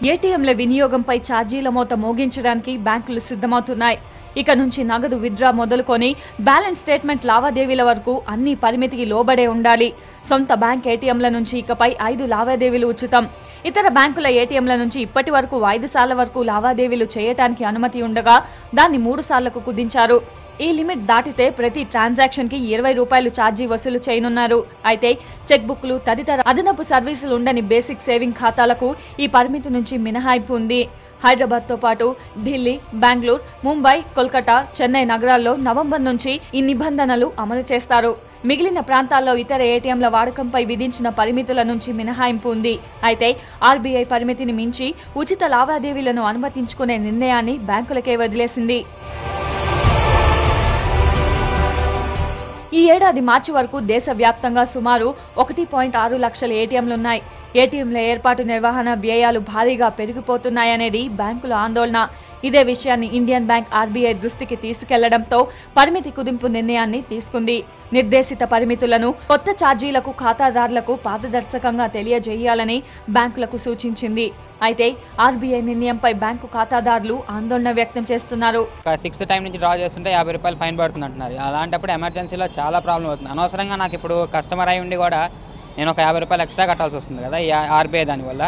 ఏటీఎంల వినియోగంపై ఛార్జీల మోత మోగించడానికి బ్యాంకులు సిద్ధమవుతున్నాయి. ఇక నుంచి నగదు విత్డ్రా మొదలుకొని బ్యాలెన్స్ స్టేట్మెంట్ లావాదేవీల వరకు అన్ని పరిమితికి లోబడే ఉండాలి. సొంత బ్యాంక్ ఏటీఎంల నుంచి ఇకపై 5 లావాదేవీలు ఉచితం. ఇతర బ్యాంకుల ఏటీఎంల నుంచి ఇప్పటి వరకు 5 సార్ల వరకు లావాదేవీలు చేయడానికి అనుమతి ఉండగా దాన్ని 3 సార్లకు కుదించారు. ఈ లిమిట్ దాటితే ప్రతి ట్రాన్సాక్షన్ కి 20 రూపాయలు ఛార్జీ వసూలు చేయనున్నారు. అయితే చెక్ బుక్లు తదితర అదనపు సర్వీసులు ఉండని బేసిక్ సేవింగ్ ఖాతాలకు ఈ పరిమితి నుంచి మినహాయింపు ఉంది. హైదరాబాద్తో పాటు ఢిల్లీ, బెంగళూరు, ముంబై, కోల్కతా, చెన్నై నగరాల్లో నవంబర్ నుంచి ఈ నిబంధనలు అమలు చేస్తారు. మిగిలిన ప్రాంతాల్లో ఇతర ఏటీఎంల వాడకంపై విధించిన పరిమితుల నుంచి మినహాయింపు ఉంది. అయితే ఆర్బీఐ పరిమితిని మించి ఉచిత లావాదేవీలను అనుమతించుకునే నిర్ణయాన్ని బ్యాంకులకే వదిలేసింది. ఈ ఏడాది మార్చి వరకు దేశవ్యాప్తంగా సుమారు 1.6 లక్షల ఏటీఎంలున్నాయి. ఏటీఎంల ఏర్పాటు, నిర్వహణ వ్యయాలు భారీగా పెరిగిపోతున్నాయనేది బ్యాంకుల ఆందోళన. ఇదే విషయాన్ని ఇండియన్ బ్యాంక్ ఆర్బీఐ దృష్టికి తీసుకెళ్లడంతో పరిమితి కుదింపు నిర్ణయాన్ని తీసుకుంది. నిర్దేశిత పరిమితులను, కొత్త ఛార్జీలకు ఖాతాదారులకు పారదర్శకంగా తెలియజేయాలని బ్యాంకులకు సూచించింది. అయితే ఆర్బీఐ నిర్ణయంపై బ్యాంకు ఖాతాదారులు ఆందోళన వ్యక్తం చేస్తున్నారు. 6 టైం నుంచి డ్రా చేస్తుంటే 50 రూపాయలు ఫైన్ పడుతుంది అంటున్నారు. అలాంటప్పుడు ఎమర్జెన్సీలో చాలా ప్రాబ్లం అవుతుంది. అనవసరంగా నాకు ఇప్పుడు కస్టమర్ అయి ఉండి కూడా నేను ఒక 50 రూపాయలు ఎక్స్ట్రా కట్టాల్సి వస్తుంది కదా ఈ ఆర్బీఐ దానివల్ల.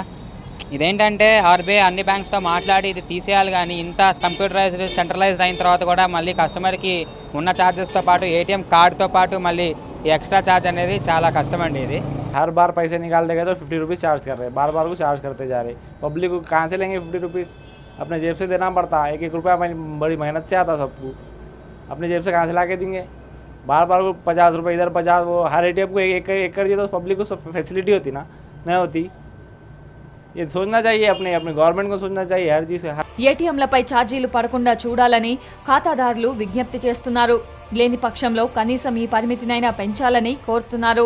ఇదేంటంటే ఆర్బీఐ అన్ని బ్యాంక్స్తో మాట్లాడి ఇది తీసేయాలి, కానీ ఇంత కంప్యూటరైజ్డ్ సెంట్రలైజ్డ్ అయిన తర్వాత కూడా మళ్ళీ కస్టమర్కి ఉన్న ఛార్జెస్తో పాటు ఏటీఎం కార్డుతో పాటు మళ్ళీ ఈ ఎక్స్ట్రా ఛార్జ్ అనేది చాలా కష్టమండి. ఇది हर बार पैसे निकालते गए तो 50 रुपीज़ चार्ज कर रहे हैं, बार बार को चार्ज करते जा रहे. पब्लिक को कहाँ से लेंगे 50 रुपीज़? अपने जेब से देना पड़ता है. 1-1 रुपया बड़ी मेहनत से आता सबको, अपने जेब से कहाँ से ला के देंगे? बार बार को 50 रुपये इधर 50, वो हर एटीएम को एक कर दिए तो पब्लिक को फैसिलिटी होती ना, नहीं होती. ये सोचना चाहिए, अपने गवर्नमेंट को सोचना चाहिए हर चीज़. ఏటీఎంలపై ఛార్జీలు పడకుండా చూడాలని ఖాతాదారులు విజ్ఞప్తి చేస్తున్నారు. లేని పక్షంలో కనీసం ఈ పరిమితినైనా పెంచాలని కోరుతున్నారు.